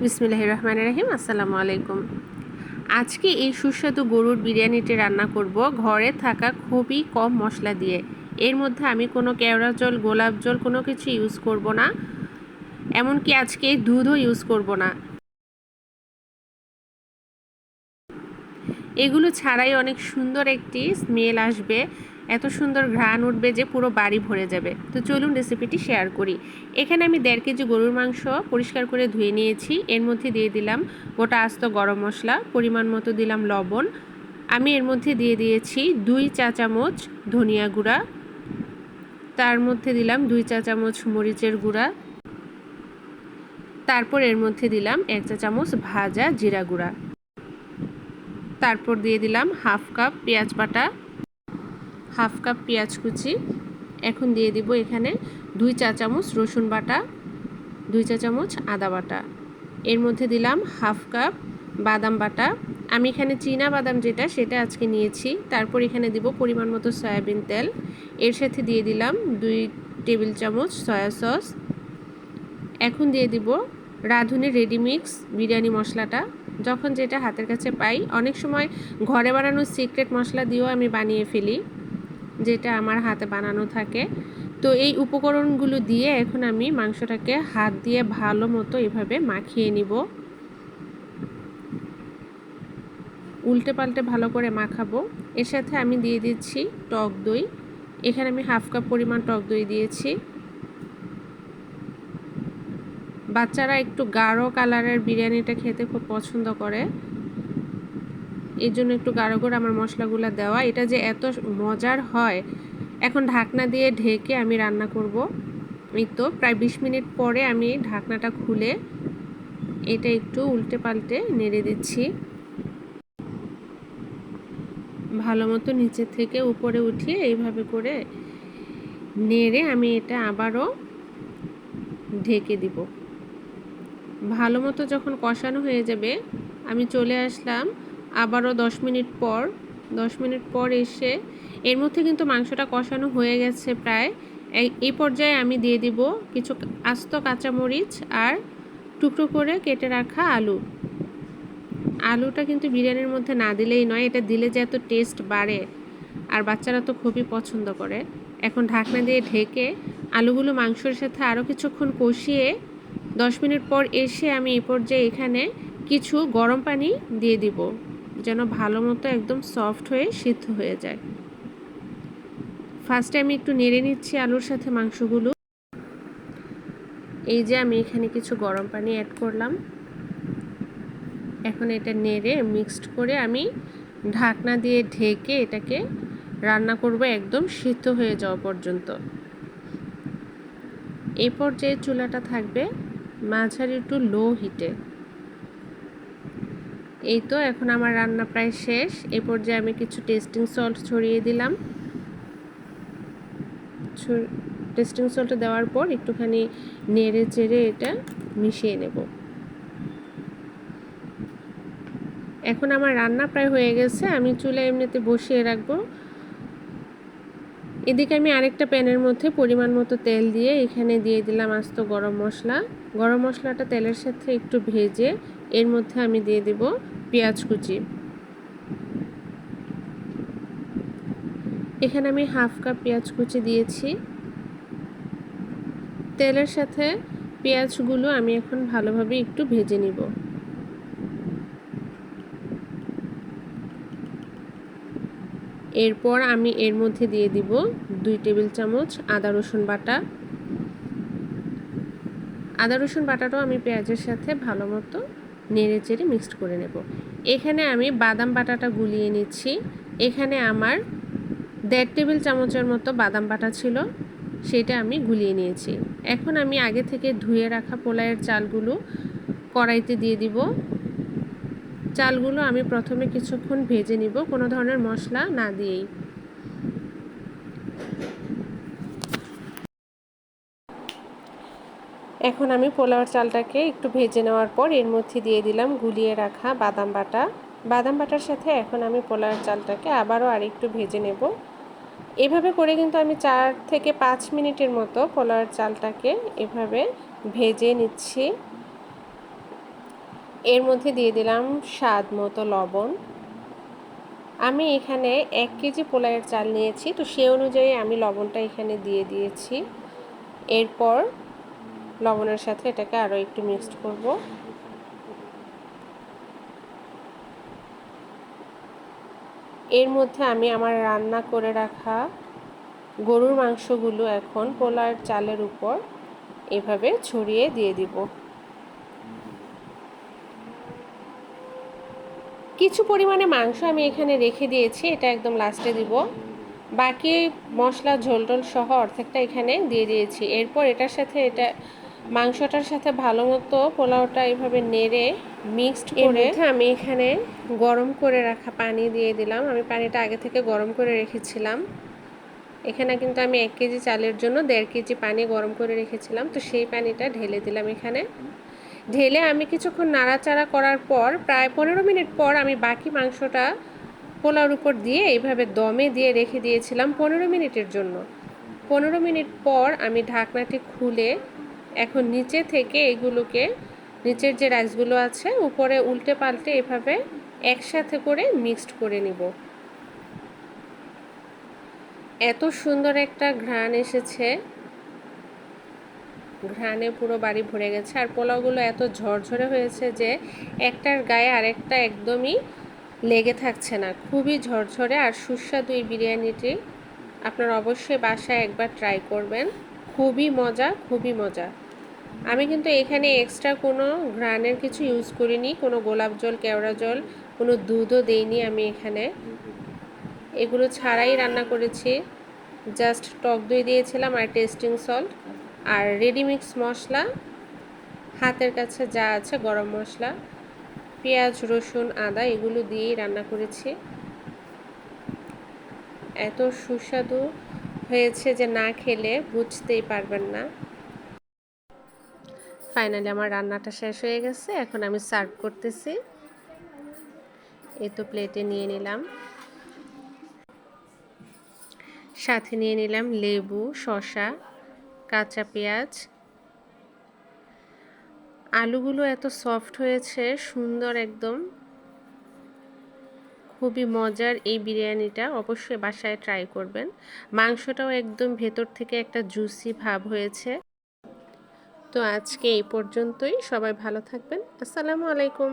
বিসমিল্লাহির রহমানির রহিম। আসসালামু আলাইকুম। আজকে এই সুস্বাদু গরুর বিরিয়ানিটি রান্না করব ঘরে থাকা খুবই কম মশলা দিয়ে। এর মধ্যে আমি কোনো কেওড়া জল, গোলাপ জল কোনো কিছু ইউজ করব না, এমনকি আজকে দুধও ইউজ করব না। এগুলো ছাড়াই অনেক সুন্দর একটি স্মেল আসবে, এত সুন্দর ঘ্রাণ উঠবে যে পুরো বাড়ি ভরে যাবে। তো চলুন রেসিপিটি শেয়ার করি। এখানে আমি 1.5 কেজি গরুর মাংস পরিষ্কার করে ধুয়ে নিয়েছি। এর মধ্যে দিয়ে দিলাম গোটা আস্ত গরম মশলা, পরিমাণ মতো দিলাম লবণ। আমি এর মধ্যে দিয়ে দিয়েছি 2 চা চামচ ধনিয়া গুঁড়া, তার মধ্যে দিলাম 2 চা চামচ মরিচের গুঁড়া, তারপর এর মধ্যে দিলাম 1 চা চামচ ভাজা জিরা গুঁড়া, তারপর দিয়ে দিলাম হাফ কাপ পেঁয়াজ বাটা, হাফ কাপ পেঁয়াজ কুচি। এখন দিয়ে দিব এখানে 2 চা চামচ রসুন বাটা, 2 চা চামচ আদা বাটা। এর মধ্যে দিলাম হাফ কাপ বাদাম বাটা। আমি এখানে চীনা বাদাম যেটা সেটা আজকে নিয়েছি। তারপর এখানে দিব পরিমাণ মতো সয়াবিন তেল। এর সাথে দিয়ে দিলাম 2 টেবিল চামচ সয়া সস। এখন দিয়ে দিব রাঁধুনি রেডিমিক্স বিরিয়ানি মশলাটা, যখন যেটা হাতের কাছে পাই। অনেক সময় ঘরে বানানো সিক্রেট মশলা দিয়েও আমি বানিয়ে ফেলি, যেটা আমার হাতে বানানো থাকে। তো এই উপকরণগুলো দিয়ে এখন আমি মাংসটাকে হাত দিয়ে ভালো মতো এভাবে মাখিয়ে নিব। উল্টে পাল্টে ভালো করে মাখাবো। এর সাথে আমি দিয়ে দিচ্ছি টক দই। এখানে আমি হাফ কাপ পরিমাণ টক দই দিয়েছি। বাচ্চারা একটু গাঢ় কালারের বিরিয়ানিটা খেতে খুব পছন্দ করে, এই জন্য একটু গাঢ় করে আমার মশলাগুলো দেওয়া। এটা যে এত মজার হয়। এখন ঢাকনা দিয়ে ঢেকে আমি রান্না করব। এই তো প্রায় 20 মিনিট পরে আমি ঢাকনাটা খুলে এটা একটু উল্টে পাল্টে নেড়ে দিচ্ছি। ভালো মতো নিচে থেকে উপরে উঠিয়ে এইভাবে করে নেড়ে আমি এটা আবারও ঢেকে দিব। ভালো মতো যখন কষানো হয়ে যাবে আমি চলে আসলাম আবারও 10 মিনিট পর। 10 মিনিট পর এসে এর মধ্যে কিন্তু মাংসটা কষানো হয়ে গেছে প্রায়। এই পর্যায়ে আমি দিয়ে দিব কিছু আস্ত কাঁচামরিচ আর টুকরো করে কেটে রাখা আলু। আলুটা কিন্তু বিরিয়ানির মধ্যে না দিলেই নয়, এটা দিলে যে এত টেস্ট বাড়ে, আর বাচ্চারা তো খুবই পছন্দ করে। এখন ঢাকনা দিয়ে ঢেকে আলুগুলো মাংসের সাথে আরও কিছুক্ষণ কষিয়ে 10 মিনিট পর এসে আমি এই পর্যায়ে এখানে কিছু গরম পানি দিয়ে দিব, যেন ভালো মতো একদম সফট হয়ে সিদ্ধ হয়ে যায়। ফার্স্টে আমি একটু নেড়ে নিচ্ছি আলুর সাথে মাংসগুলো। এই যে আমি এখানে কিছু গরম পানি অ্যাড করলাম। এখন এটা নেড়ে মিক্সড করে আমি ঢাকনা দিয়ে ঢেকে এটাকে রান্না করব একদম সিদ্ধ হয়ে যাওয়া পর্যন্ত। এই পর্যায়ে চুলাটা থাকবে মাঝারি টু লো হিটে। এই তো এখন আমার রান্না প্রায় শেষ। এই পর্যায়ে আমি কিছু টেস্টিং সল্ট ছড়িয়ে দিলাম। টেস্টিং সল্ট দেওয়ার পর একটুখানি নেড়ে চেড়ে এটা মিশিয়ে নেব। এখন আমার রান্না প্রায় হয়ে গেছে, আমি চুলা এমনিতে বসিয়ে রাখবো। এদিকে আমি আরেকটা প্যানের মধ্যে পরিমাণ মতো তেল দিয়ে এখানে দিয়ে দিলাম আস্ত গরম মশলা। গরম মশলাটা তেলের সাথে একটু ভেজে এর মধ্যে আমি দিয়ে দেব পেঁয়াজ কুচি। এখানে আমি হাফ কাপ পেঁয়াজ কুচি দিয়েছি। তেলের সাথে পেঁয়াজগুলো আমি এখন ভালোভাবে একটু ভেজে নিব। এরপর আমি এর মধ্যে দিয়ে দিব 2 টেবিল চামচ আদা রসুন বাটা। আদা রসুন বাটাটাও আমি পেঁয়াজের সাথে ভালো মতো নেড়ে চেড়ে মিক্সড করে নেব। এখানে আমি বাদাম বাটাটা গুলিয়ে নিচ্ছি। এখানে আমার 1.5 টেবিল চামচের মতো বাদাম বাটা ছিল, সেটা আমি গুলিয়ে নিয়েছি। এখন আমি আগে থেকে ধুয়ে রাখা পোলাওয়ের চালগুলো কড়াইতে দিয়ে দিব। চালগুলো আমি প্রথমে কিছুক্ষণ ভেজে নিব, কোনো ধরনের মশলা না দিয়েই। এখন আমি পোলাওয়ের চালটাকে একটু ভেজে নেওয়ার পর এর মধ্যে দিয়ে দিলাম গুলিয়ে রাখা বাদাম বাটা। বাদাম বাটার সাথে এখন আমি পোলাওয়ের চালটাকে আবারও আরেকটু ভেজে নেব। এভাবে করে কিন্তু আমি 4 থেকে 5 মিনিটের মতো পোলাওয়ের চালটাকে এভাবে ভেজে নিচ্ছি। এর মধ্যে দিয়ে দিলাম স্বাদ মতো লবণ। আমি এখানে 1 কেজি পোলাওয়ের চাল নিয়েছি, তো সেই অনুযায়ী আমি লবণটা এখানে দিয়ে দিয়েছি। এরপর লবণের সাথে এটাকে আরও একটু মিক্সড করব। এর মধ্যে আমি আমার রান্না করে রাখা গরুর মাংসগুলো এখন পোলাওয়ের চালের উপর এভাবে ছড়িয়ে দিয়ে দিব। কিছু পরিমাণে মাংস আমি এখানে রেখে দিয়েছি, এটা একদম লাস্টে দিব। বাকি মশলা ঝোল সহ অর্ধেকটা এখানে দিয়ে দিয়েছি। এরপর এটার সাথে মাংসটার সাথে ভালো মতো পোলাওটা এইভাবে নেড়ে মিক্সড করে আমি এখানে গরম করে রাখা পানি দিয়ে দিলাম। আমি পানিটা আগে থেকে গরম করে রেখেছিলাম। এখানে কিন্তু আমি 1 কেজি চালের জন্য 1.5 কেজি পানি গরম করে রেখেছিলাম, তো সেই পানিটা ঢেলে দিলাম এখানে। ঢেলে আমি কিছুক্ষণ নাড়াচাড়া করার পর প্রায় 15 মিনিট পর আমি বাকি মাংসটা পোলাওর উপর দিয়ে এইভাবে দমে দিয়ে রেখে দিয়েছিলাম 15 মিনিটের জন্য। 15 মিনিট পর আমি ঢাকনাটি খুলে এখন নিচে থেকে এগুলোকে, নিচের যে রাইসগুলো আছে উপরে উল্টে পাল্টে এভাবে একসাথে করে মিক্সড করে নিব। এত সুন্দর একটা ঘ্রাণ এসেছে, ঘ্রাণে পুরো বাড়ি ভরে গেছে। আর পোলাওগুলো এত ঝরঝরে হয়েছে যে একটার গায়ে আরেকটা একদমই লেগে থাকছে না। খুবই ঝরঝরে আর সুস্বাদু এই বিরিয়ানিটি। আপনারা অবশ্যই বাসায় একবার ট্রাই করবেন। খুবই মজা, খুবই মজা। আমি কিন্তু এখানে এক্সট্রা কোনো ঘ্রাণের কিছু ইউজ করিনি, কোনো গোলাপ জল, কেওড়া জল, কোনো দুধও দেইনি আমি এখানে। এগুলো ছাড়াই রান্না করেছি। জাস্ট টক দই দিয়েছিলাম আর টেস্টিং সল্ট আর রেডিমিক্স মশলা, হাতের কাছে যা আছে গরম মশলা, পেঁয়াজ, রসুন, আদা এগুলো দিয়েই রান্না করেছি। এত সুস্বাদু হয়েছে যে না খেলে বুঝতেই পারবেন না। ফাইনালি আমার রান্নাটা শেষ হয়ে গেছে, এখন আমি সার্ভ করতেছি। এই তো প্লেটে নিয়ে নিলাম, সাথে নিয়ে নিলাম লেবু, শসা, কাঁচা পেঁয়াজ। আলুগুলো এত সফট হয়েছে, সুন্দর একদম। খুবই মজার এই বিরিয়ানিটা, অবশ্যই বাসায় ট্রাই করবেন। মাংসটাও একদম ভেতর থেকে একটা জুসি ভাব হয়েছে। তো আজকে এই পর্যন্তই, সবাই ভালো থাকবেন। আসসালামু আলাইকুম।